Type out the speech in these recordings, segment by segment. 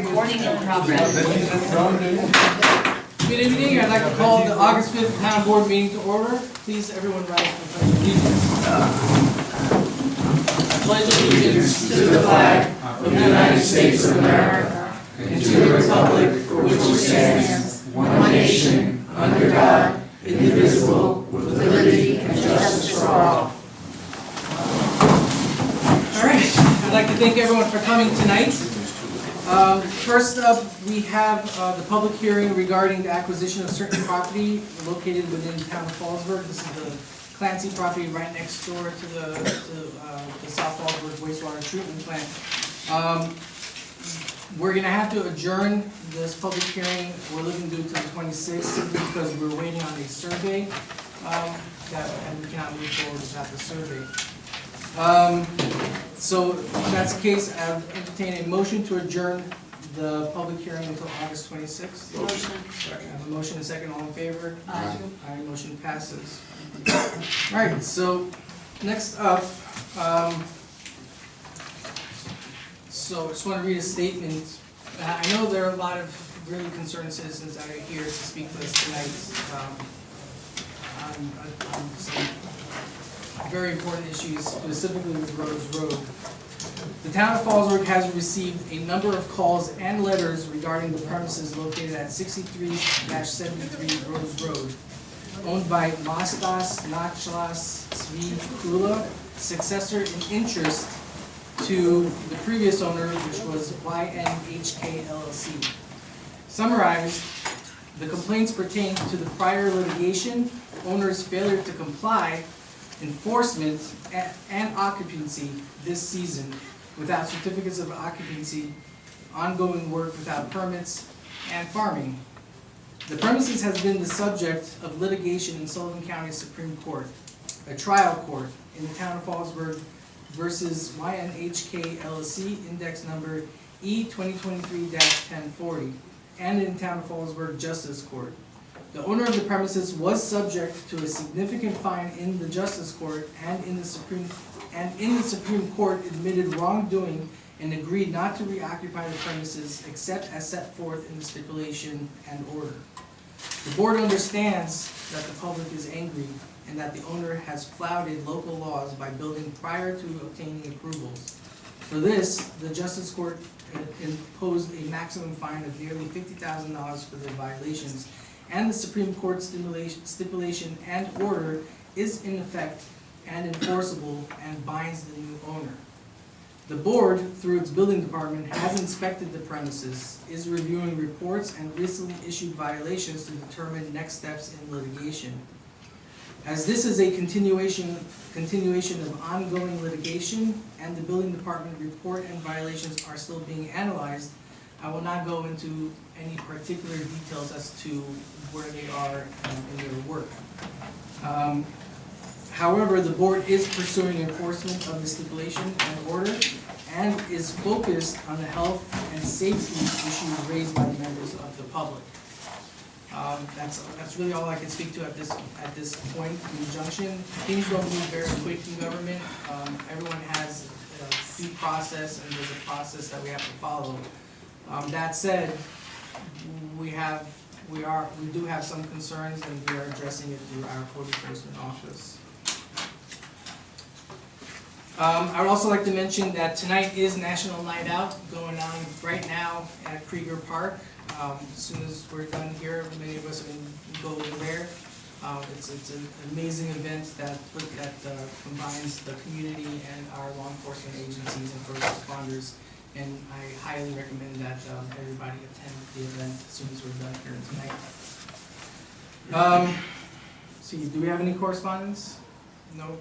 Recording in progress. Good evening. I'd like to call the August 5th Town Board meeting to order. Please, everyone rise for the pledge of allegiance. I pledge allegiance to the flag of the United States of America and to the republic for which it stands, one nation, under God, indivisible, with liberty and justice for all. All right. I'd like to thank everyone for coming tonight. First up, we have the public hearing regarding the acquisition of certain property located within the town of Fallsburg. This is the Clancy property right next door to the South Fallsburg wastewater treatment plant. We're going to have to adjourn this public hearing. We're looking to do it to the 26th simply because we're waiting on a survey and we cannot move forward without the survey. So if that's the case, I'll entertain a motion to adjourn the public hearing until August 26th. Motion. I have a motion and a second. All in favor? Aye. Aye, motion passes. All right, so next up, so I just want to read a statement. I know there are a lot of really concerned citizens that are here to speak to us tonight on some very important issues, specifically with Rose Road. The town of Fallsburg has received a number of calls and letters regarding the premises located at 63-73 Rose Road, owned by Mostas Nachlas Svi Kula, successor in interest to the previous owner, which was YNHK LLC. Summarized, the complaints pertain to the prior litigation, owner's failure to comply, enforcement, and occupancy this season without certificates of occupancy, ongoing work without permits, and farming. The premises has been the subject of litigation in Sullivan County Supreme Court, a trial court in the town of Fallsburg versus YNHK LLC, index number E2023-1040, and in town of Fallsburg Justice Court. The owner of the premises was subject to a significant fine in the Justice Court and in the Supreme Court admitted wrongdoing and agreed not to reoccupy the premises except as set forth in the stipulation and order. The board understands that the public is angry and that the owner has flouted local laws by building prior to obtaining approvals. For this, the Justice Court imposed a maximum fine of nearly $50,000 for the violations, and the Supreme Court stipulation and order is in effect and enforceable and binds the new owner. The board, through its building department, has inspected the premises, is reviewing reports, and recently issued violations to determine next steps in litigation. As this is a continuation of ongoing litigation and the building department report and violations are still being analyzed, I will not go into any particular details as to where they are in their work. However, the board is pursuing enforcement of the stipulation and order and is focused on the health and safety issues raised by the members of the public. That's really all I can speak to at this point in the junction. Things don't move very quick in government. Everyone has a due process, and there's a process that we have to follow. That said, we do have some concerns, and we are addressing it through our code enforcement office. I would also like to mention that tonight is National Night Out going on right now at Krieger Park. As soon as we're done here, many of us are going to go over there. It's an amazing event that combines the community and our law enforcement agencies and first responders. And I highly recommend that everybody attend the event as soon as we're done here tonight. See, do we have any correspondence? No?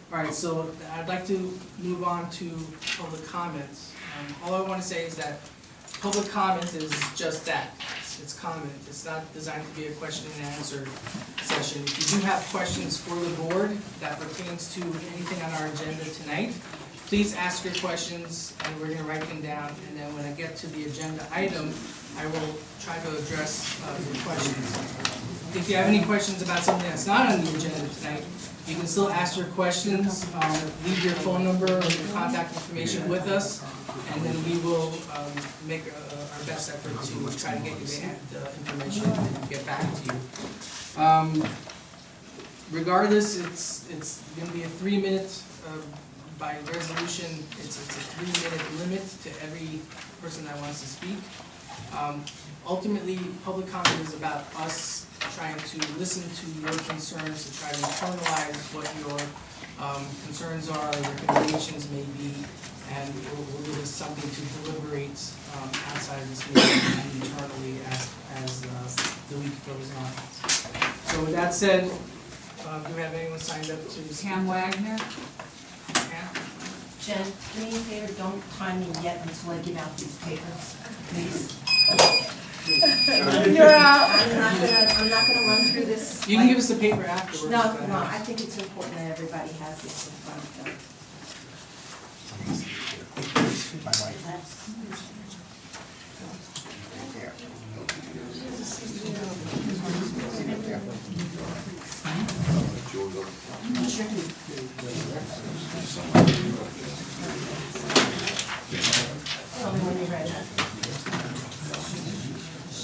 All right, so I'd like to move on to public comments. All I want to say is that public comment is just that. It's comment. It's not designed to be a question and answer session. If you do have questions for the board that pertains to anything on our agenda tonight, please ask your questions, and we're going to write them down, and then when I get to the agenda item, I will try to address your questions. If you have any questions about something that's not on the agenda tonight, you can still ask your questions, leave your phone number or your contact information with us, and then we will make our best effort to try to get you the information and get back to you. Regardless, it's gonna be a 3-minute, by resolution, it's a 3-minute limit to every person that wants to speak. Ultimately, public comment is about us trying to listen to your concerns, to try to internalize what your concerns are, recommendations may be, and we'll give us something to deliberate outside of this meeting and internally as the week goes on. So with that said, do we have anyone signed up to speak? Pam Wagner. Pam? Jen, do me a favor, don't time me yet until I give out these papers, please. You're out. I'm not gonna run through this. You can give us the paper afterwards. No, if that no, helps. I think it's important that everybody has this in front of them. Tell me when you're ready.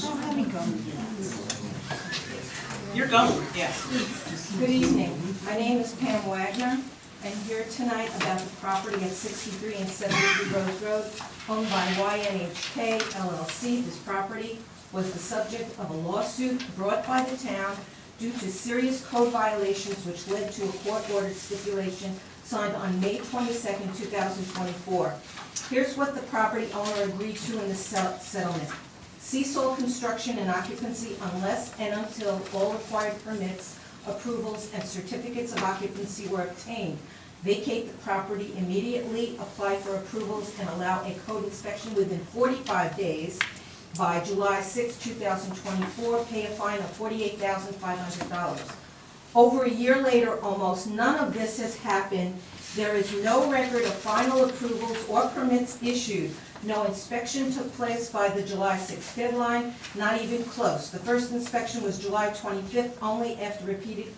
Oh, let me go. You're going, yes. Good evening. My name is Pam Wagner. I'm here tonight about the property at 63 and 73 Rose Road, owned by YNHK LLC. This property was the subject of a lawsuit brought by the town due to serious code violations which led to a court-ordered stipulation signed on May 22nd, 2024. Here's what the property owner agreed to in the settlement. Cease all construction and occupancy unless and until all required permits, approvals, and certificates of occupancy were obtained. Vacate the property immediately, apply for approvals, and allow a code inspection within 45 days. By July 6, 2024, pay a fine of $48,500. Over a year later, almost none of this has happened. There is no record of final approvals or permits issued. No inspection took place by the July 6th deadline, not even close. The first inspection was July 25th, only after repeated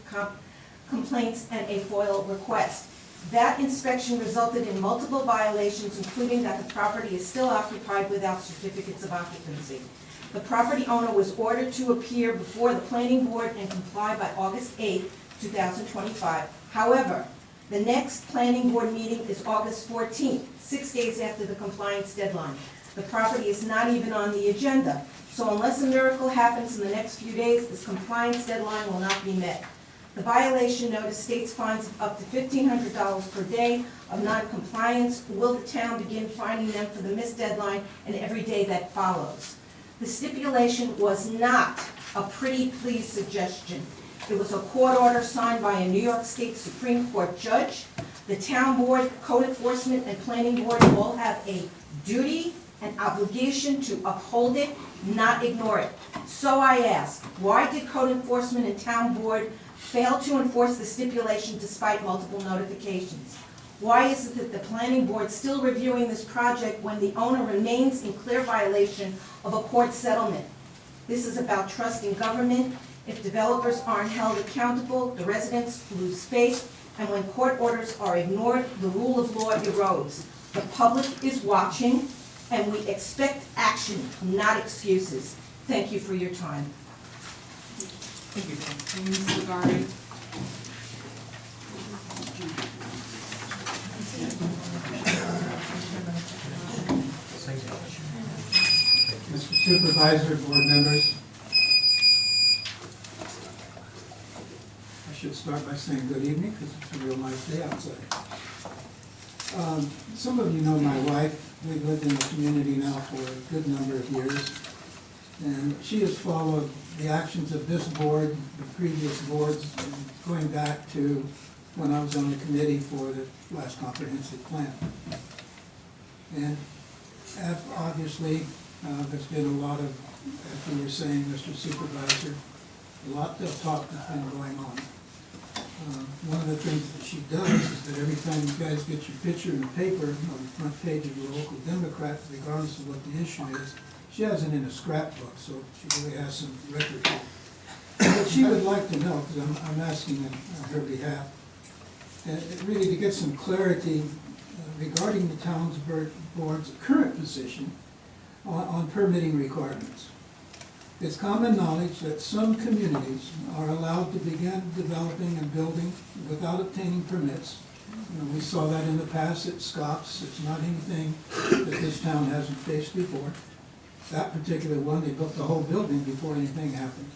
complaints and a FOIL request. That inspection resulted in multiple violations, including that the property is still occupied without certificates of occupancy. The property owner was ordered to appear before the planning board and comply by August 8, 2025. However, the next planning board meeting is August 14th, 6 days after the compliance deadline. The property is not even on the agenda. So unless a miracle happens in the next few days, this compliance deadline will not be met. The violation notice states fines of up to $1,500 per day of non-compliance. Will the town begin fining them for the missed deadline and every day that follows? The stipulation was not a pretty please suggestion. It was a court order signed by a New York State Supreme Court judge. The town board, code enforcement, and planning board all have a duty and obligation to uphold it, not ignore it. So I ask, why did code enforcement and town board fail to enforce the stipulation despite multiple notifications? Why is it that the planning board is still reviewing this project when the owner remains in clear violation of a court settlement? This is about trust in government. If developers aren't held accountable, the residents lose faith, and when court orders are ignored, the rule of law erodes. The public is watching, and we expect action, not excuses. Thank you for your time. Thank you, Pam. Ms. Lagarde. Mr. Supervisor, board members. I should start by saying good evening because it's a real nice day outside. Some of you know my wife. We've lived in the community now for a good number of years. And she has followed the actions of this board, the previous boards, going back to when I was on the committee for the last comprehensive plan. And obviously, there's been a lot of, as you were saying, Mr. Supervisor, a lot of talk that's been going on. One of the things that she does is that every time you guys get your picture in the paper on the front page of your local Democrat, regardless of what the issue is, she has it in a scrapbook, so she really has some record. What she would like to know, because I'm asking on her behalf, and really to get some clarity regarding the town's board's current position on permitting requirements. It's common knowledge that some communities are allowed to begin developing and building without obtaining permits. You know, we saw that in the past at Scott's. It's not anything that this town hasn't faced before. That particular one, they built the whole building before anything happened.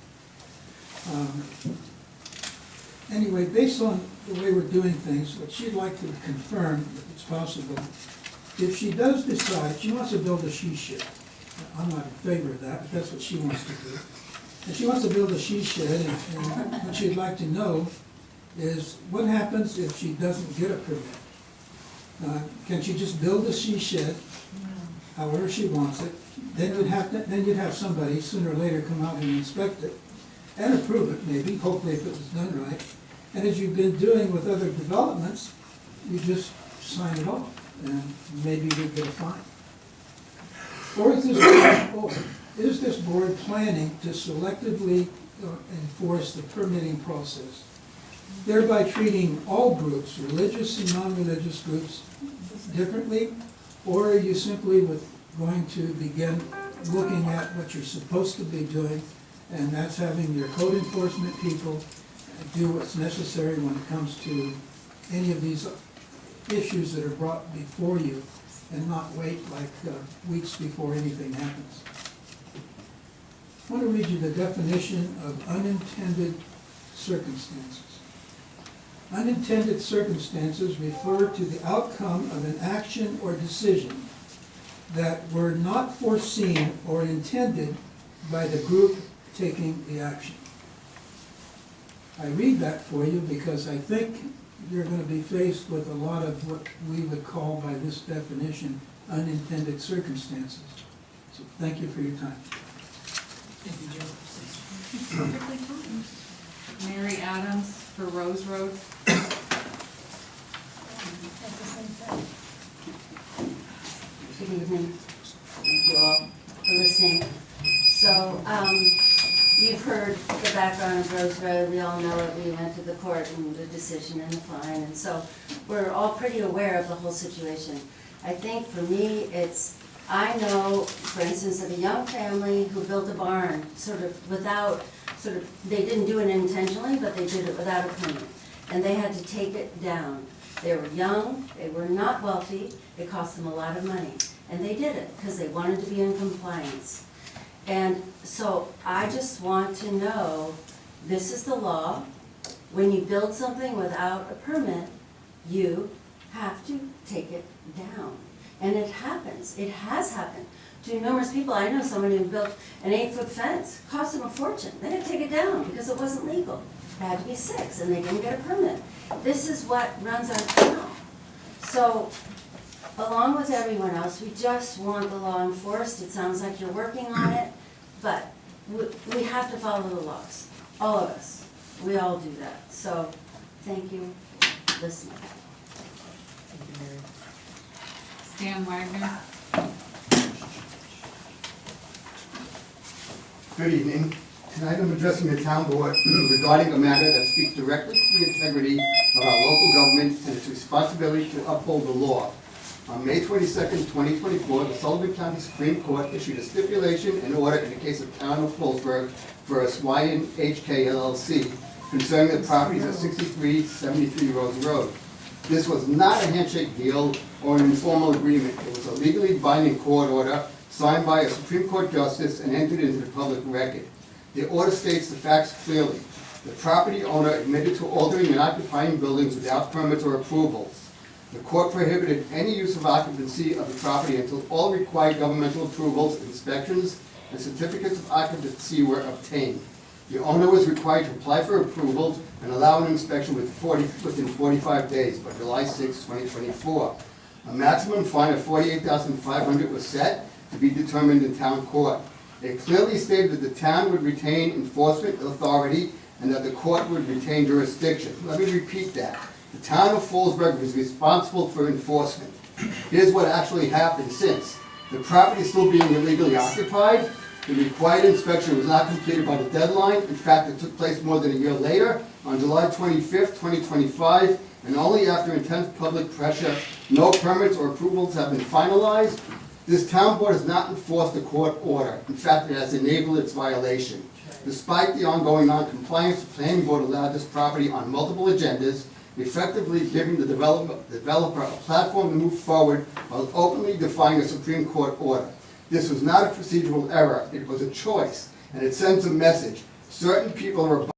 Anyway, based on the way we're doing things, what she'd like to confirm, if it's possible, if she does decide, she wants to build a she shed. I'm not in favor of that, but that's what she wants to do. And she wants to build a she shed, and what she'd like to know is what happens if she doesn't get a permit? Can she just build a she shed however she wants it? Then you'd have somebody sooner or later come out and inspect it and approve it, maybe, hopefully if it was done right. And as you've been doing with other developments, you just sign it off, and maybe you get a fine. Or is this board planning to selectively enforce the permitting process, thereby treating all groups, religious and non-religious groups, differently? Or are you simply going to begin looking at what you're supposed to be doing, and that's having your code enforcement people do what's necessary when it comes to any of these issues that are brought before you, and not wait like weeks before anything happens? I want to read you the definition of unintended circumstances. Unintended circumstances refer to the outcome of an action or decision that were not foreseen or intended by the group taking the action. I read that for you because I think you're going to be faced with a lot of what we would call by this definition unintended circumstances. So thank you for your time. Mary Adams for Rose Road. Good evening. Thank you all for listening. So, you've heard the background of Rose Road. We all know it. We went to the court and the decision and the fine, and so we're all pretty aware of the whole situation. I think for me, I know, for instance, of a young family who built a barn they didn't do it intentionally, but they did it without a permit. And they had to take it down. They were young, they were not wealthy, it cost them a lot of money. And they did it because they wanted to be in compliance. And so I just want to know, this is the law. When you build something without a permit, you have to take it down. And it happens. It has happened to numerous people. I know someone who built an 8-foot fence, cost them a fortune. They had to take it down because it wasn't legal. It had to be 6, and they didn't get a permit. This is what runs our town. So, along with everyone else, we just want the law enforced. It sounds like you're working on it, but we have to follow the laws. All of us. We all do that. So, thank you for listening. Stan Wagner. Good evening. Tonight I'm addressing the town board regarding a matter that speaks directly to the integrity of our local government and its responsibility to uphold the law. On May 22nd, 2024, the Sullivan County Supreme Court issued a stipulation and order in the case of Town of Fallsburg versus YNHK LLC concerning the properties at 6373 Rose Road. This was not a handshake deal or an informal agreement. It was a legally binding court order signed by a Supreme Court justice and entered into the public record. The order states the facts clearly. The property owner admitted to altering and occupying buildings without permits or approvals. The court prohibited any use of occupancy of the property until all required governmental approvals, inspections, and certificates of occupancy were obtained. The owner was required to apply for approvals and allow an inspection within 45 days by July 6, 2024. A maximum fine of $48,500 was set to be determined in town court. It clearly stated that the town would retain enforcement authority and that the court would retain jurisdiction. Let me repeat that. The town of Fallsburg is responsible for enforcement. Here's what actually happened since. The property is still being illegally occupied. The required inspection was not completed by the deadline. In fact, it took place more than a year later. On July 25th, 2025, and only after intense public pressure, no permits or approvals have been finalized, this town board has not enforced a court order. In fact, it has enabled its violation. Despite the ongoing non-compliance, the planning board allowed this property on multiple agendas, effectively giving the developer a platform to move forward while openly defying a Supreme Court order. This was not a procedural error, it was a choice, and it sends a message. Certain people are...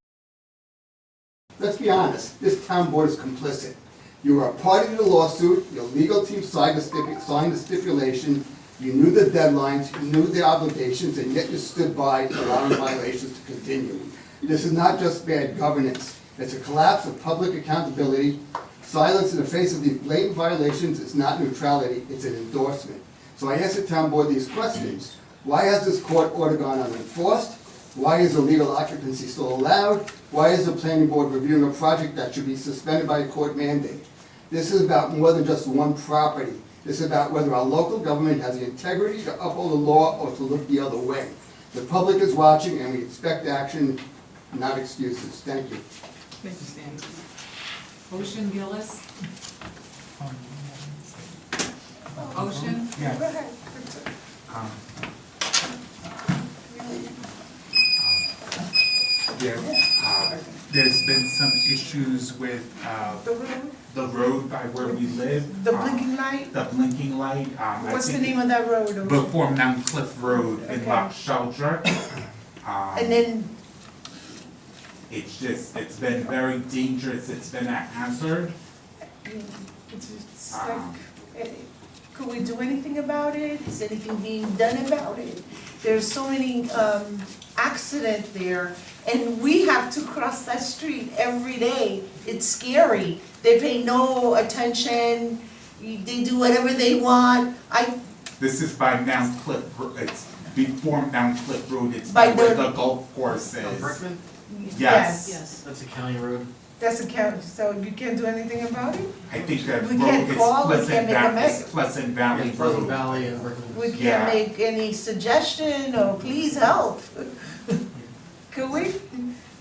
Let's be honest, this town board is complicit. You were a party to the lawsuit, your legal team signed the stipulation, you knew the deadlines, you knew the obligations, and yet you stood by allowing violations to continue. This is not just bad governance, it's a collapse of public accountability. Silence in the face of these blatant violations is not neutrality, it's an endorsement. So I ask the town board these questions. Why has this court order gone unenforced? Why is illegal occupancy still allowed? Why is the planning board reviewing a project that should be suspended by a court mandate? This is about more than just one property. This is about whether our local government has the integrity to uphold the law or to look the other way. The public is watching and we expect action, not excuses. Thank you. Thank you, Stan. Ocean Gillis? Ocean? Yeah. There's been some issues with the road by where we live. The blinking light? The blinking light. What's the name of that road? Before Mount Cliff Road in Okay. Loch Shelter. And then, It's been very dangerous, it's been a hazard. it's like, could we do anything about it? Is anything being done about it? There's so many accidents there, and we have to cross that street every day. It's scary. They pay no attention, they do whatever they want. This is by Mount Cliff, it's before Mount Cliff Road, it's By by where the- the golf course is. Brickman? Yes. That's a county road. That's a count, so you can't do anything about it? I think that We road can't is call, we Pleasant can't make a Valley, mess. it's Pleasant Valley Yeah, Pleasant Road. Valley and Brickman. We Yeah. can't make any suggestion, or please help. Could we?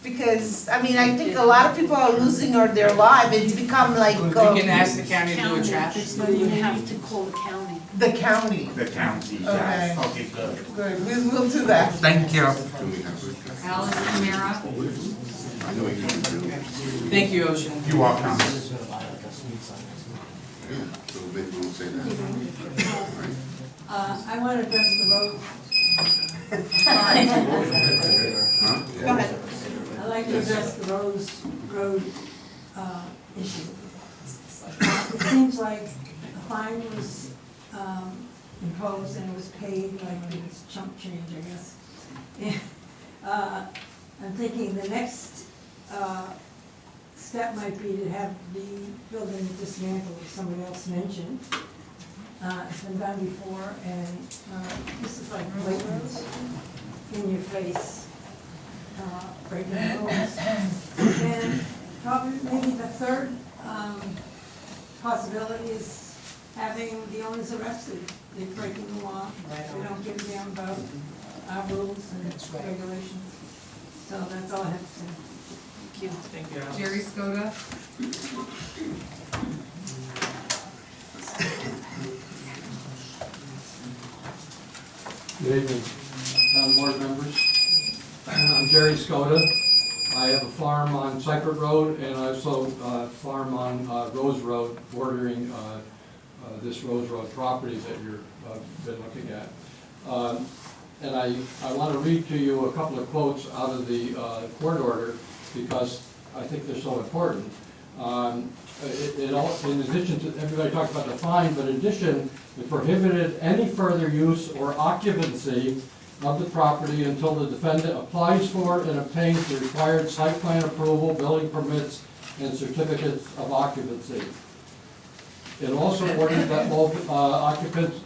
Because, I mean, I think a lot of people are losing their life, it's become like, We can ask the county to do a traffic So study. you have to call the county. the county. The county, yes, okay, good. Good, we'll do that. Thank you. Alice Camara? Thank you, Ocean. You're welcome. I want to address the road. Go ahead. I'd like to address the road issue. It seems like a fine was imposed and it was paid, like it was chump change, I guess. And, I'm thinking the next step might be to have the building dismantled, as somebody else mentioned. It's been done before, and this is like blatant, in your face, breaking the rules. And probably maybe the third possibility is having the owners arrested. They're breaking the law, they don't give a damn about our rules and regulations. So that's all I have to say. Thank you, Alice. Jerry Skoda? Good evening, town board members. I'm Jerry Skoda. I have a farm on Cypress Road and also a farm on Rose Road, bordering this Rose Road property that you've been looking at. And I want to read to you a couple of quotes out of the court order because I think they're so important. In addition to, everybody talked about the fine, but in addition, it prohibited any further use or occupancy of the property until the defendant applies for and obtains the required site plan approval, building permits, and certificates of occupancy. It also ordered that all occupants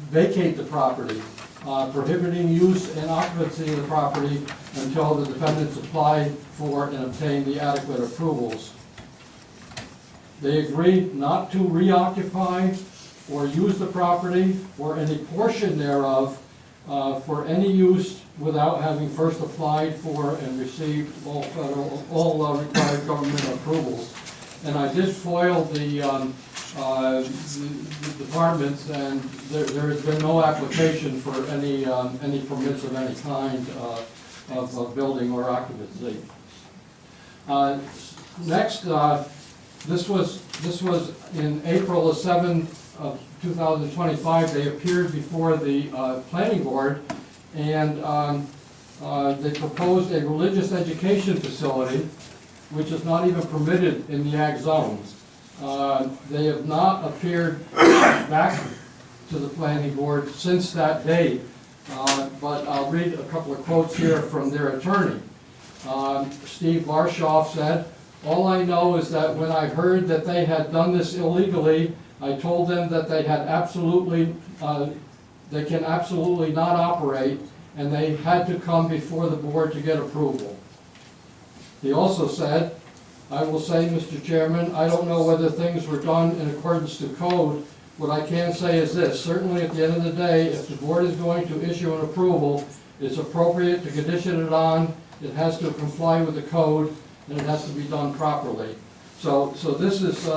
vacate the property, prohibiting use and occupancy of the property until the defendants apply for and obtain the adequate approvals. They agreed not to reoccupy or use the property or any portion thereof for any use without having first applied for and received all required government approvals. and I did foil the departments, and there has been no application for any permits of any kind of building or occupancy. Next, this was in April the 7th of 2025. They appeared before the planning board, and they proposed a religious education facility, which is not even permitted in the ag zone. They have not appeared back to the planning board since that date, but I'll read a couple of quotes here from their attorney. Steve Barshoff said, "All I know is that when I heard that they had done this illegally, I told them that they can absolutely not operate, and they had to come before the board to get approval." He also said, "I will say, Mr. Chairman, I don't know whether things were done in accordance to code. What I can say is this: certainly at the end of the day, if the board is going to issue an approval, it's appropriate to condition it on, it has to comply with the code, and it has to be done properly." So this is,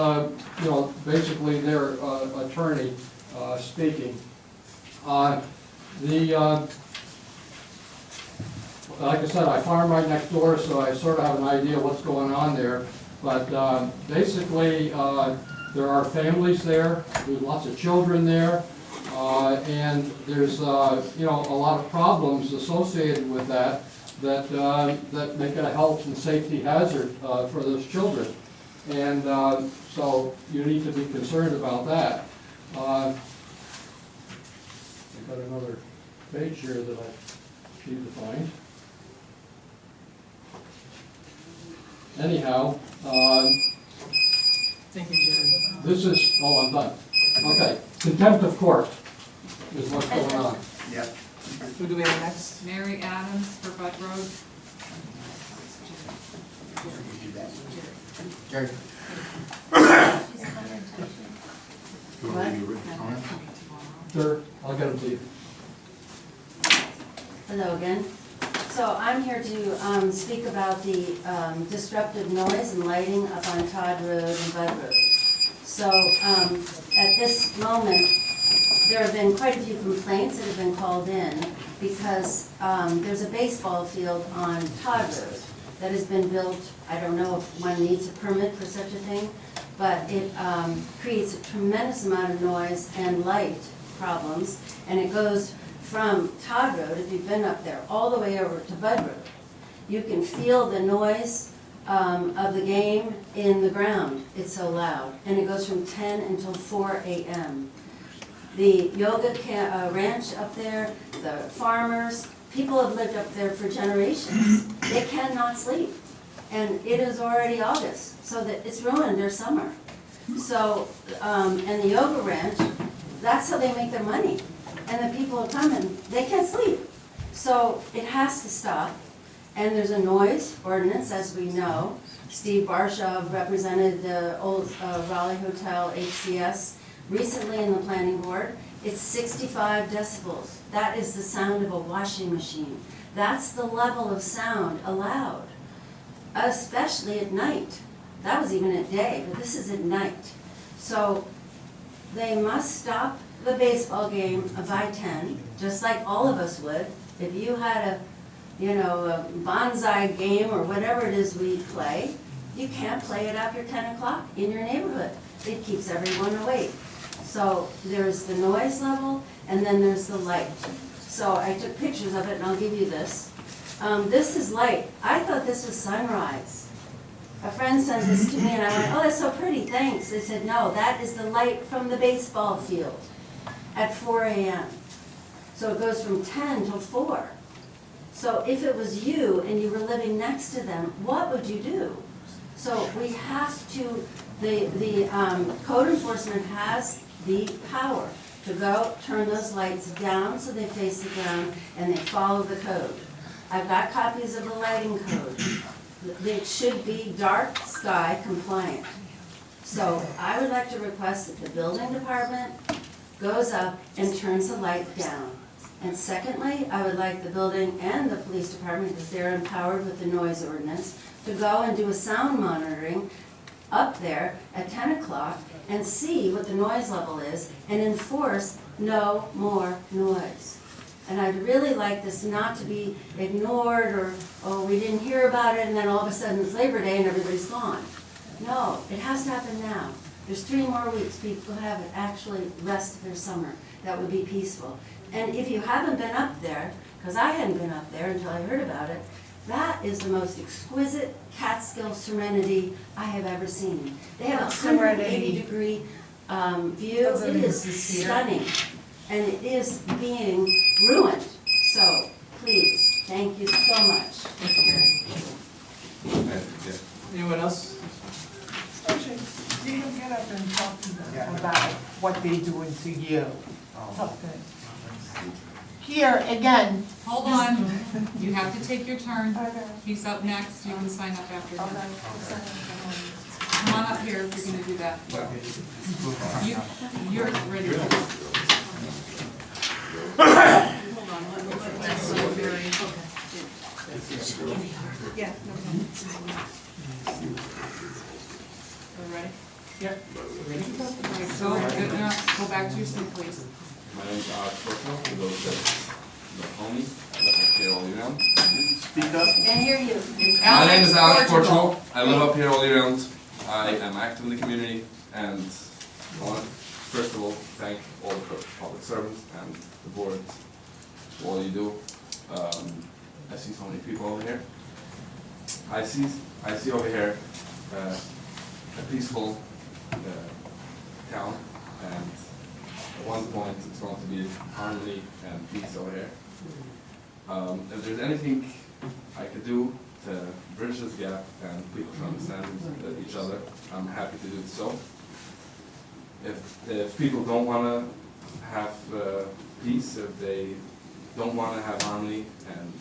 basically their attorney speaking. Like I said, I farm right next door, so I sort of have an idea what's going on there. But basically, there are families there, there's lots of children there, and there's a lot of problems associated with that make it a health and safety hazard for those children. And so you need to be concerned about that. I've got another page here that I need to find. Anyhow, Thank you, Jerry. this is, I'm done. Okay, contempt of court is what's going on. Who do we have next? Mary Adams for Bud Road. Jerry. Sure, I'll get them to you. Hello again. So I'm here to speak about the disruptive noise and lighting up on Todd Road and Bud Road. So at this moment, there have been quite a few complaints that have been called in because there's a baseball field on Todd Road that has been built. I don't know if one needs a permit for such a thing, but it creates a tremendous amount of noise and light problems, and it goes from Todd Road, if you've been up there, all the way over to Bud Road. You can feel the noise of the game in the ground. It's so loud, and it goes from 10 until 4 a.m. The yoga ranch up there, the farmers, people have lived up there for generations. They cannot sleep, and it is already August, so that it's ruined their summer. So, and the yoga ranch, that's how they make their money. And the people are coming, they can't sleep. So it has to stop. And there's a noise ordinance, as we know. Steve Barshoff represented the old Raleigh Hotel HCS recently in the planning board. It's 65 decibels. That is the sound of a washing machine. That's the level of sound allowed, especially at night. That was even at day, but this is at night. So they must stop the baseball game by 10, just like all of us would. If you had a bonsai game or whatever it is we play, you can't play it after 10 o'clock in your neighborhood. It keeps everyone awake. So there's the noise level, and then there's the light. So I took pictures of it, and I'll give you this. This is light. I thought this was sunrise. A friend sent this to me, and I went, "Oh, that's so pretty, thanks." They said, "No, that is the light from the baseball field at 4 a.m. So it goes from 10 till 4. So if it was you and you were living next to them, what would you do? So we have to, the code enforcement has the power to go turn those lights down so they face the ground and they follow the code. I've got copies of the lighting code. It should be dark sky compliant. So I would like to request that the building department goes up and turns the light down. And secondly, I would like the building and the police department, because they're empowered with the noise ordinance, to go and do a sound monitoring up there at 10 o'clock and see what the noise level is and enforce no more noise. And I'd really like this not to be ignored or, oh, we didn't hear about it and then all of a sudden it's Labor Day and everybody's gone. No, it has to happen now. There's 3 more weeks people have actually rest of their summer. That would be peaceful. And if you haven't been up there, because I hadn't been up there until I heard about it, that is the most exquisite Catskill serenity I have ever seen. They have a 180-degree view. It is stunning, and it is being ruined. So, please, thank you so much. Anyone else? Actually, you can get up and talk to them about what they're doing to you. Okay. Here, again. Hold on, you have to take your turn. He's up next, you can sign up after him. Come on up here if you're gonna do that. You're ready. Hold on, let's see if yeah, All right? Yeah. Ready? Go back to your seat, please. My name is Alex Portman, for those that don't know me, I live up here all year round. Speak up. Can't hear you. My name is Alex Portugal, I live up here all year round. I am active in the community, and I want to first of all thank all the public servants and the board for all you do. I see so many people over here. I see over here a peaceful town, and at one point it's going to be harmony and peace over here. If there's anything I could do to bridge this gap and people to understand each other, I'm happy to do so. If people don't want to have peace, if they don't want to have harmony and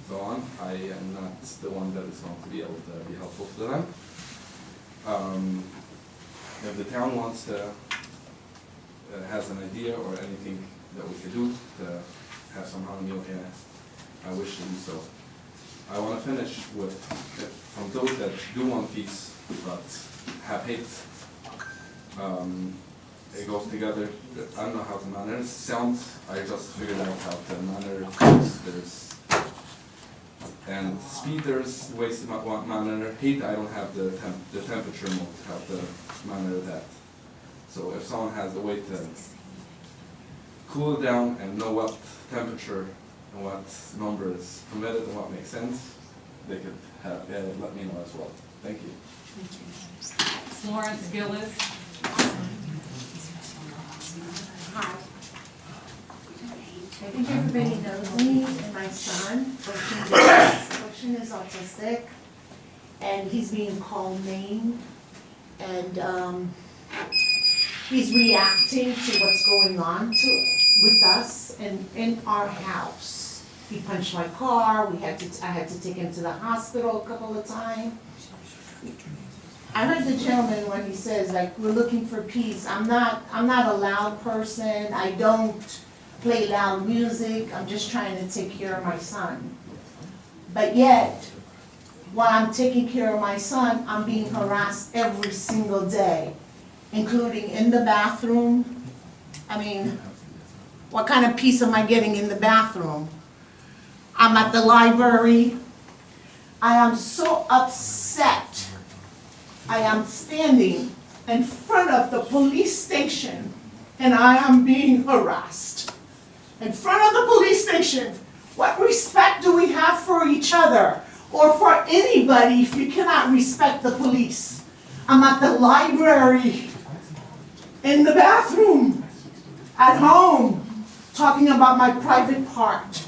so on, I am not the one that is going to be able to be helpful to them. If the town wants to, has an idea or anything that we could do to have some harmony over here, I wish to do so. I want to finish with, from those that do want peace but have hate, it goes together. I don't know how to manner sound, I just figured out how to manner things. And speed, there's ways to manner. Heat, I don't have the temperature mode, how to manner that. So if someone has a way to cool it down and know what temperature and what number is permitted and what makes sense, they could have, let me know as well. Thank you. Florence Gillis. Hi. I think everybody knows me and my son. Ocean is autistic, and he's being called names, and he's reacting to what's going on with us and in our house. He punched my car. I had to take him to the hospital a couple of times. I heard the gentleman when he says, like, we're looking for peace. I'm not a loud person. I don't play loud music. I'm just trying to take care of my son. But yet, while I'm taking care of my son, I'm being harassed every single day, including in the bathroom. I mean, what kind of peace am I getting in the bathroom? I'm at the library. I am so upset. I am standing in front of the police station and I am being harassed. In front of the police station, what respect do we have for each other or for anybody if you cannot respect the police? I'm at the library, in the bathroom, at home, talking about my private part.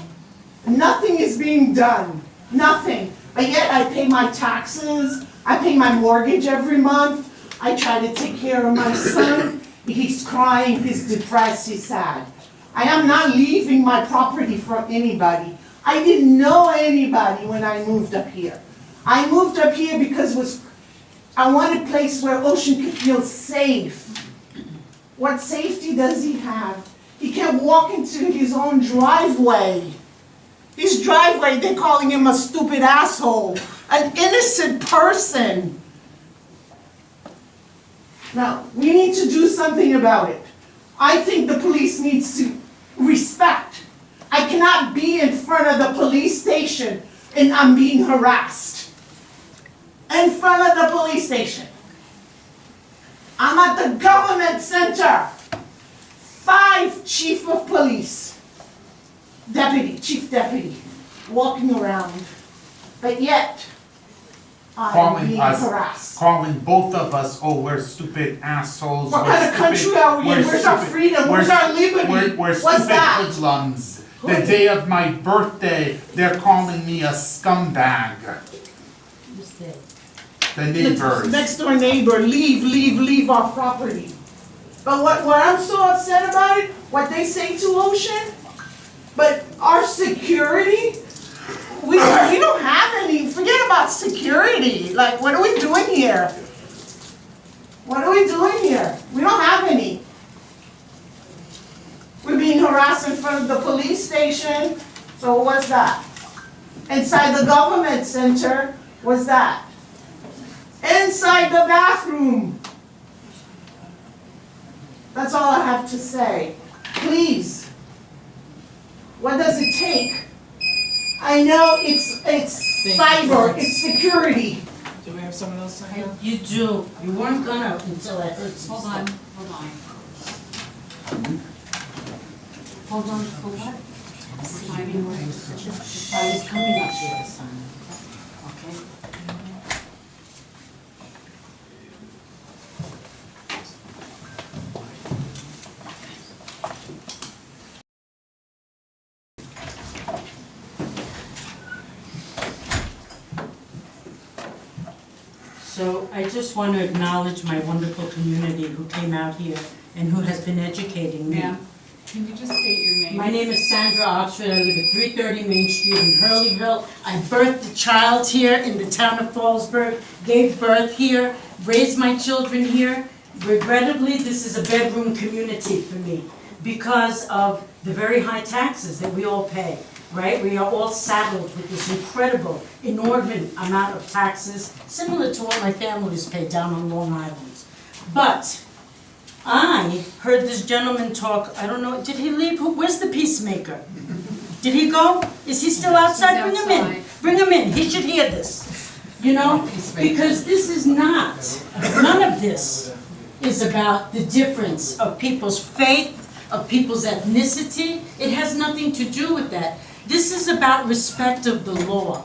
Nothing is being done, nothing. But yet I pay my taxes, I pay my mortgage every month, I try to take care of my son. He's crying, he's depressed, he's sad. I am not leaving my property for anybody. I didn't know anybody when I moved up here. I moved up here because I wanted a place where Ocean could feel safe. What safety does he have? He can't walk into his own driveway. His driveway, they're calling him a stupid asshole, an innocent person. Now, we need to do something about it. I think the police needs to respect. I cannot be in front of the police station and I'm being harassed. In front of the police station. I'm at the government center. 5 chief of police, chief deputy, walking around. But yet, I'm Calling being us, harassed. calling both of us, oh, we're stupid assholes. What we're kind of country stupid- are we in? we're Where's our stupid- freedom? we're Where's our stu- liberty? We're What's stupid that? hoodlums. The day of my birthday, they're calling me a scumbag. The neighbors. Next door neighbor, leave our property. But what I'm so upset about it, what they say to Ocean, but our security, we don't have any, forget about security. Like, what are we doing here? What are we doing here? We don't have any. We're being harassed in front of the police station, so what's that? Inside the government center, what's that? Inside the bathroom. That's all I have to say. Please, what does it take? I know it's cyber, it's security. Do we have someone else sign up? You do. You weren't gonna until I heard some Hold on, stuff. hold on. Hold on, for what? Signing where? I was coming up here to sign. Okay? So I just want to acknowledge my wonderful community who came out here and who has been educating me. Ma'am, can you just state your name? My name is Sandra Oxford. I live at 330 Main Street in Hurleyville. I birthed a child here in the town of Fallsburg, gave birth here, raised my children here. Regrettably, this is a bedroom community for me because of the very high taxes that we all pay, right? We are all saddled with this incredible, inordinate amount of taxes, similar to what my families pay down on Long Island. But I heard this gentleman talk, I don't know, did he leave? Where's the peacemaker? Did he go? Is he still outside? Bring him in. outside. Bring him in. He should hear this. You know, because this is not, none of this is about the difference of people's faith, of people's ethnicity. It has nothing to do with that. This is about respect of the law,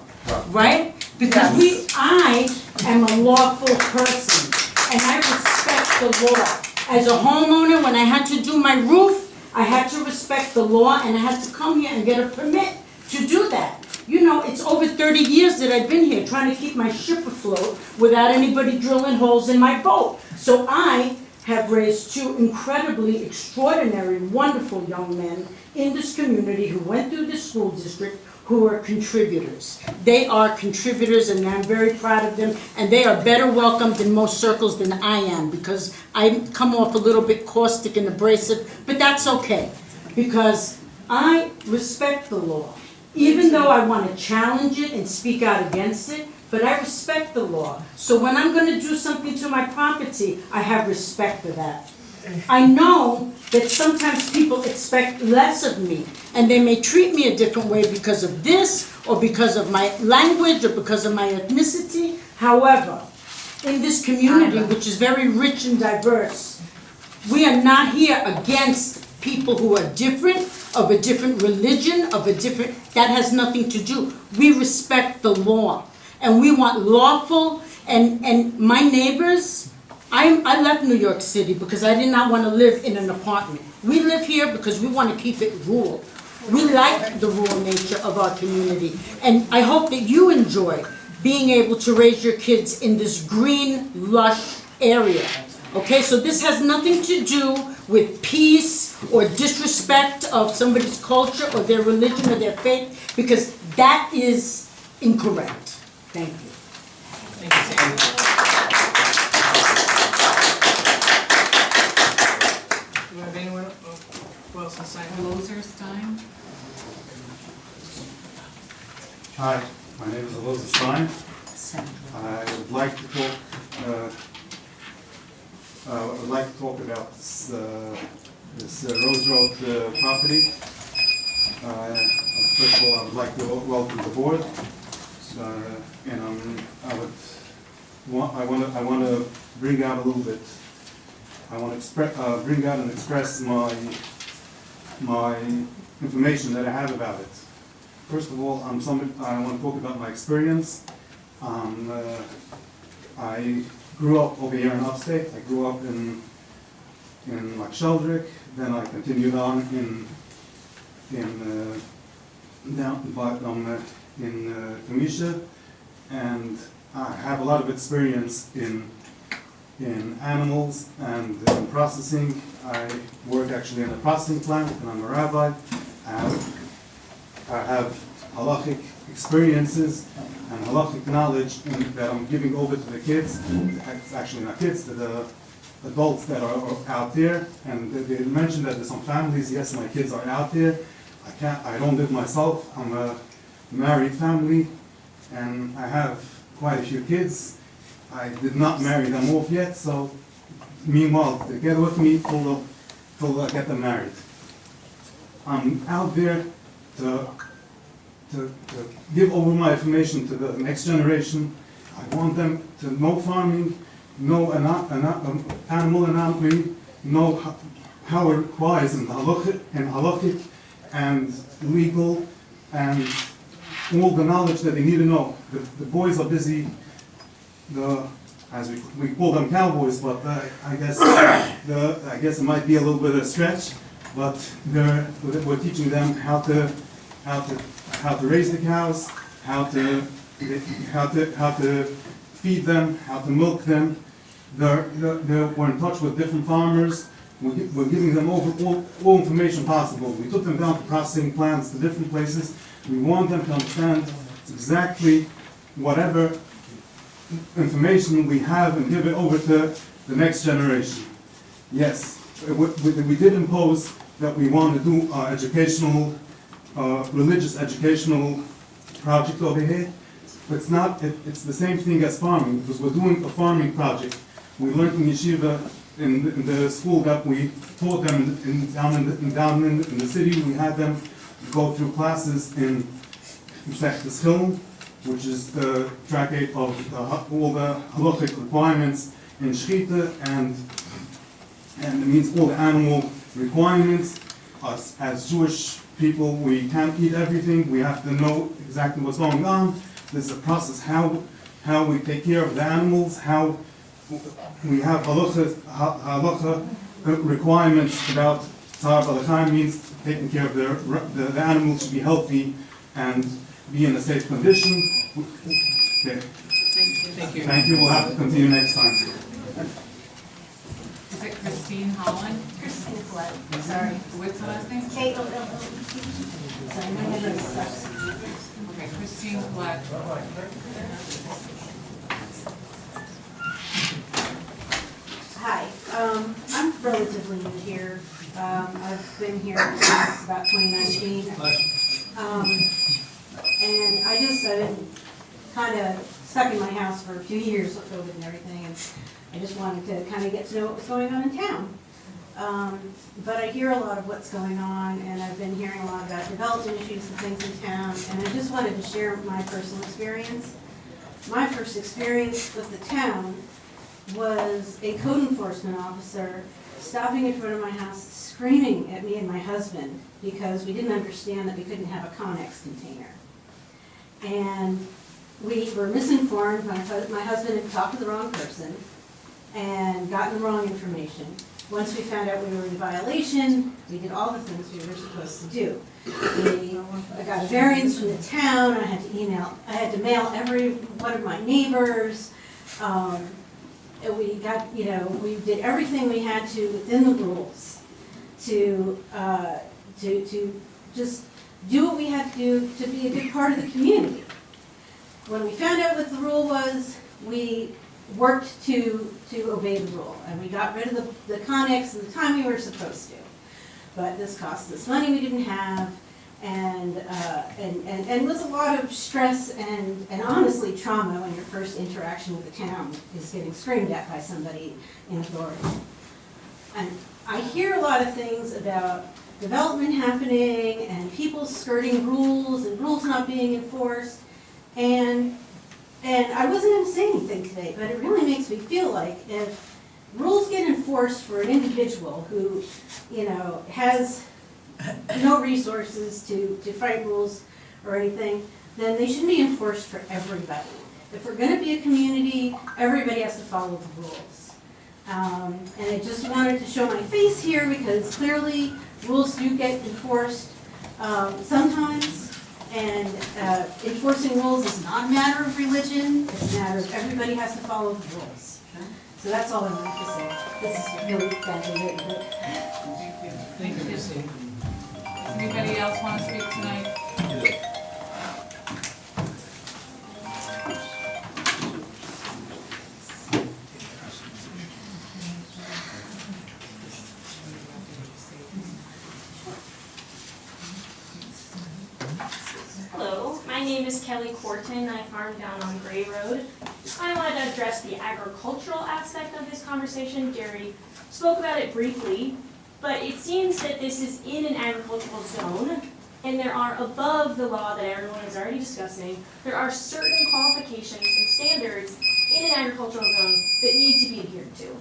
right? Because I am a lawful person, and I respect the law. As a homeowner, when I had to do my roof, I had to respect the law, and I had to come here and get a permit to do that. You know, it's over 30 years that I've been here trying to keep my ship afloat without anybody drilling holes in my boat. So I have raised 2 incredibly extraordinary, wonderful young men in this community who went through the school district who are contributors. They are contributors, and I'm very proud of them, and they are better welcomed in most circles than I am, because I come off a little bit caustic and abrasive, but that's okay, because I respect the law. Even though I want to challenge it and speak out against it, but I respect the law. So when I'm going to do something to my property, I have respect for that. I know that sometimes people expect less of me, and they may treat me a different way because of this, or because of my language, or because of my ethnicity. However, in this community, which is very rich and diverse, we are not here against people who are different, of a different religion, that has nothing to do. We respect the law, and we want lawful, and my neighbors, I left New York City because I did not want to live in an apartment. We live here because we want to keep it rural. We like the rural nature of our community, and I hope that you enjoy being able to raise your kids in this green, lush area. Okay, so this has nothing to do with peace or disrespect of somebody's culture or their religion or their faith, because that is incorrect. Thank you. Thank you, Sandy. Do we have anyone who else to sign up? Loser Stein? Hi, my name is Elizabeth Stein. I would like to talk I would like to talk about this Rose Road property. First of all, I would like to welcome the board, and I want to bring out a little bit. I want to bring out and express my information that I have about it. First of all, I want to talk about my experience. I grew up over here in upstate. I grew up in like Sheldrick. Then I continued on in Kamisha, and I have a lot of experience in animals and in processing. I work actually in a processing plant, and I'm a rabbi. I have halachic experiences and halachic knowledge that I'm giving over to the kids. It's actually not kids, to the adults that are out there. And they mentioned that there's some families. Yes, my kids are out there. I don't live myself. I'm a married family, and I have quite a few kids. I did not marry them off yet, so meanwhile, they get with me till I get them married. I'm out there to give over my information to the next generation. I want them to know farming, know animal anatomy, know how it requires in halachic and legal, and all the knowledge that they need to know. The boys are busy, as we call them cowboys, but I guess it might be a little bit of a stretch, but we're teaching them how to raise the cows, how to feed them, how to milk them. We're in touch with different farmers. We're giving them all information possible. We took them down to processing plants, to different places. We want them to understand exactly whatever information we have and give it over to the next generation. Yes, we did impose that we want to do educational, religious educational project over here. But it's the same thing as farming, because we're doing a farming project. We learned in yeshiva, in the school that we taught them down in the city. We had them go through classes in Mesechtes Chilm, which is the tractate of all the halachic requirements in Shechita, and it means all the animal requirements. Us as Jewish people, we can't eat everything. We have to know exactly what's going on. There's a process how we take care of the animals, how we have halacha requirements about tzar balachai, means taking care of the animals should be healthy and be in a safe condition. Okay. Thank you. Thank you. We'll have to continue next time. Is it Christine Holland? Christine Flood, sorry. What's the last name? K-O-L-O-E-T. Sorry, my name is Okay, Christine Black. Hi, I'm relatively new here. I've been here since about 2019. And I've been kind of stuck in my house for a few years with COVID and everything, and I just wanted to kind of get to know what was going on in town. But I hear a lot of what's going on, and I've been hearing a lot about development issues and things in town, and I just wanted to share my personal experience. My first experience with the town was a code enforcement officer stopping in front of my house screaming at me and my husband because we didn't understand that we couldn't have a Connex container. And we were misinformed. My husband had talked to the wrong person and gotten the wrong information. Once we found out we were in violation, we did all the things we were supposed to do. I got a variance from the town. I had to mail every one of my neighbors. We did everything we had to within the rules to just do what we had to do to be a good part of the community. When we found out what the rule was, we worked to obey the rule, and we got rid of the Connex in the time we were supposed to. But this cost us money we didn't have, and was a lot of stress and honestly trauma when your first interaction with the town is getting screamed at by somebody in authority. And I hear a lot of things about development happening and people skirting rules and rules not being enforced. And I wasn't going to say anything today, but it really makes me feel like if rules get enforced for an individual who, you know, has no resources to fight rules or anything, then they shouldn't be enforced for everybody. If we're going to be a community, everybody has to follow the rules. And I just wanted to show my face here because clearly rules do get enforced sometimes. And enforcing rules is not a matter of religion, it's a matter of everybody has to follow the rules. So that's all I wanted to say. This is really badly written, but Thank you, Christine. Does anybody else want to speak tonight? Hello, my name is Kelly Corton. I farm down on Gray Road. I wanted to address the agricultural aspect of this conversation. Jerry spoke about it briefly, but it seems that this is in an agricultural zone, and there are, above the law that everyone is already discussing, there are certain qualifications and standards in an agricultural zone that need to be adhered to.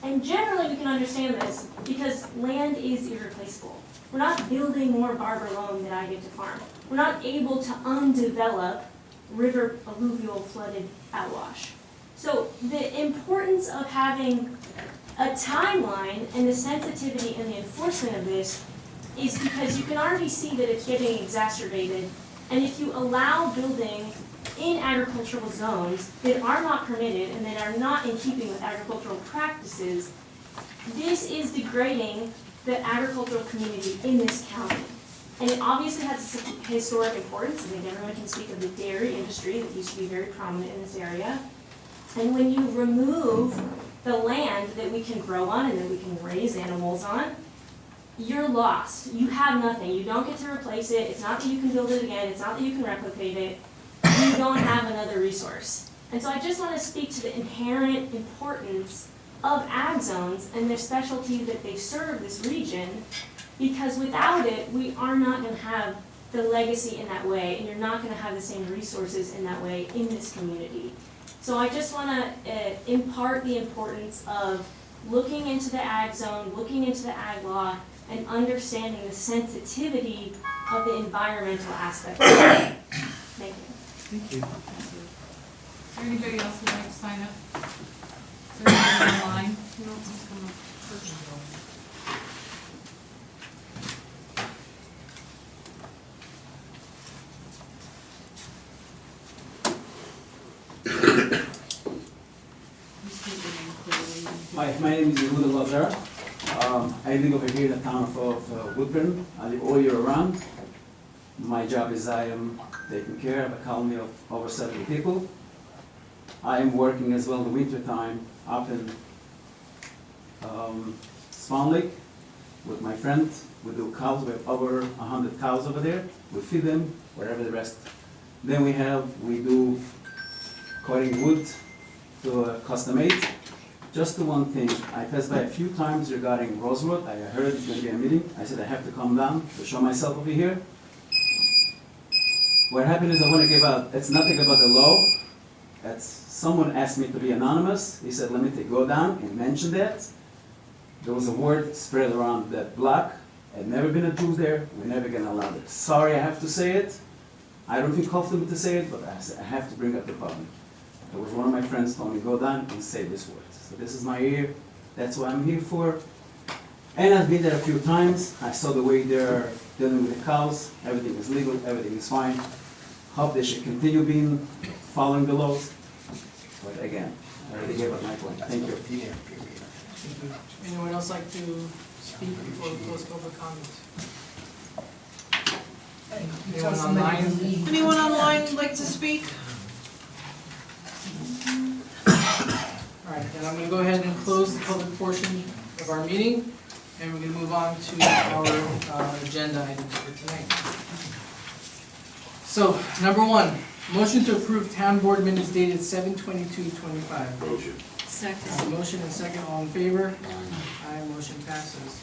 And generally we can understand this because land is irreplaceable. We're not building more Barber Loam that I get to farm. We're not able to undevelop river alluvial flooded outwash. So the importance of having a timeline and the sensitivity and the enforcement of this is because you can already see that it's getting exacerbated. And if you allow building in agricultural zones that are not permitted and that are not in keeping with agricultural practices, this is degrading the agricultural community in this county. And it obviously has some historic importance. I think everyone can speak of the dairy industry that used to be very prominent in this area. And when you remove the land that we can grow on and that we can raise animals on, you're lost. You have nothing. You don't get to replace it. It's not that you can build it again. It's not that you can replicate it. You don't have another resource. And so I just want to speak to the inherent importance of ag zones and their specialty that they serve this region, because without it, we are not going to have the legacy in that way, and you're not going to have the same resources in that way in this community. So I just want to impart the importance of looking into the ag zone, looking into the ag law, and understanding the sensitivity of the environmental aspect of it. Thank you. Thank you. Is there anybody else who'd like to sign up? Is there anybody online? Hi, my name is Yehuda Lazar. I live over here in the town of Woodburn. I live all year round. My job is I am taking care of a colony of over 70 people. I am working as well in the winter time up in Swan Lake with my friend. We do cows. We have over 100 cows over there. We feed them wherever the rest. Then we do cutting wood to custom made. Just the one thing, I passed by a few times regarding Rosewood. I heard it's going to be a meeting. I said I have to come down to show myself over here. What happened is I want to give out, it's nothing about the law. It's, someone asked me to be anonymous. He said, let me go down and mention that. There was a word spread around that block. Had never been a Jew there. We're never going to allow it. Sorry, I have to say it. I don't feel comfortable to say it, but I said I have to bring up the problem. There was one of my friends told me, go down and say this word. So this is my ear. That's what I'm here for. And I've been there a few times. I saw the way they're dealing with the cows. Everything is legal. Everything is fine. Hope they should continue following the laws. But again, I already gave up my point. Thank you. Anyone else like to speak before we close public comment? Anyone online? Anyone online like to speak? All right, then I'm going to go ahead and close the public portion of our meeting. And we're gonna move on to our agenda items for tonight. So, number one, motion to approve town board minutes dated 7/22/25. Motion. Second. Motion and second, all in favor? Aye, motion passes.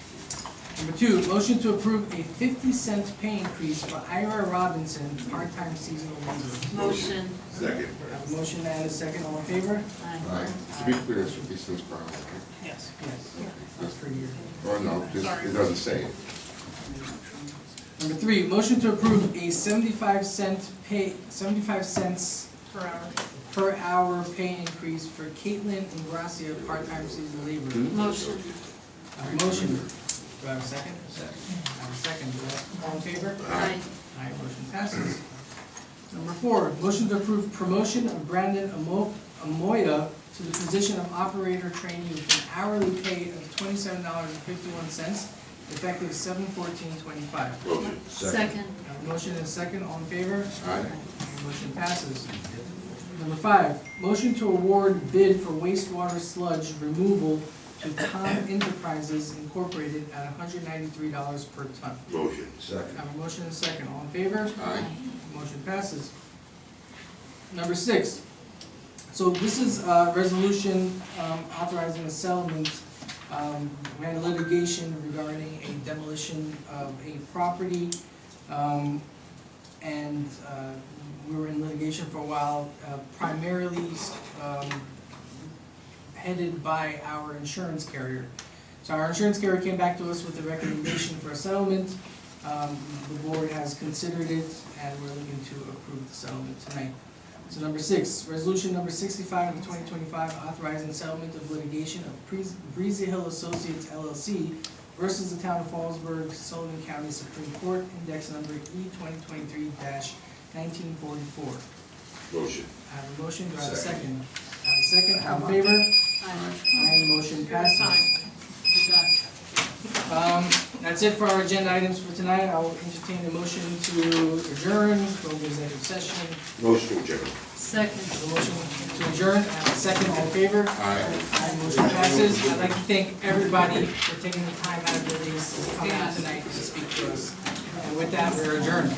Number two, motion to approve a 50-cent pay increase for Ira Robinson, part-time seasonal labor. Motion. Second. I have a motion and a second, all in favor? Aye. To be clear, it's 50 cents per hour. Yes. That's per year. Or no, just, it doesn't say it. Number three, motion to approve a 75 cents per hour pay increase for Caitlin Ingracia, part-time seasonal labor. Motion. I have a motion. Do I have a second? I have a second. All in favor? Aye. Aye, motion passes. Number four, motion to approve promotion of Brandon Amoya to the position of operator trainee with an hourly pay of $27.51, effective 7/14/25. Motion. Second. I have a motion and a second, all in favor? Aye. Motion passes. Number five, motion to award bid for wastewater sludge removal to Tom Enterprises Incorporated at $193 per ton. Motion. I Second. have a motion and a second, all in favor? Aye. Motion passes. Number six, so this is a resolution authorizing a settlement. We had litigation regarding a demolition of a property, and we were in litigation for a while, primarily headed by our insurance carrier. So our insurance carrier came back to us with a recommendation for a settlement. The board has considered it, and we're looking to approve the settlement tonight. So number six, resolution number 65 of 2025, authorizing settlement of litigation of Breezy Hill Associates LLC versus the town of Fallsburg, Sullivan County Supreme Court, index number E2023-1944. Motion. I have a motion, do I have a Second. second? I have a second, all in favor? Aye, motion passes. That's it for our agenda items for tonight. I will entertain a motion to adjourn, go to executive session. Motion to adjourn. Second. I have a motion to adjourn, I have a second, all in favor? Aye. Aye, motion passes. I'd like to thank everybody for taking the time out of their days to come out tonight to speak to us. And with that, we're adjourned.